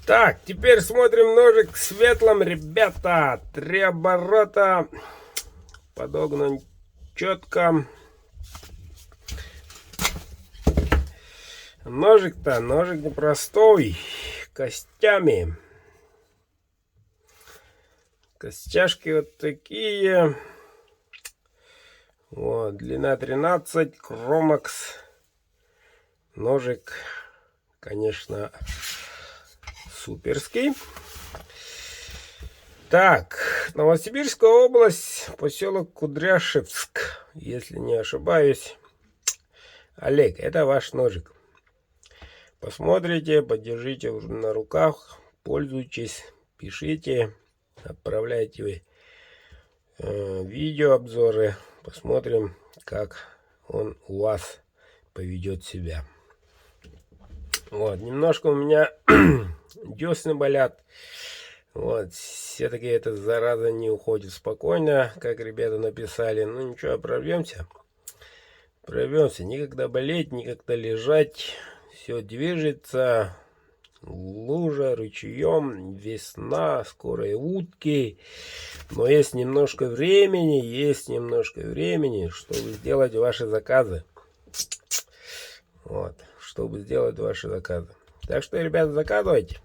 Так, теперь смотрим ножик светлым, ребята. 3 оборота. Подогнан четко. Ножик непростой. Костями. Костяшки вот такие. Вот, длина 13, Кромакс. Ножик, конечно, суперский. Так, Новосибирская область, поселок Кудряшевск, если не ошибаюсь. Олег, это ваш ножик. Посмотрите, подержите на руках, пользуйтесь, пишите, отправляйте видеообзоры. Посмотрим, как он у вас поведет себя. Вот, немножко у меня десны болят. Вот, все-таки эта зараза не уходит спокойно, как ребята написали. Ну ничего, прорвемся. Прорвемся. Никогда болеть, никогда лежать. Все движется. Лужа, ручьем, весна, скорые утки. Но есть немножко времени, чтобы сделать ваши заказы. Вот, чтобы сделать ваши заказы. Так что, ребята, заказывайте.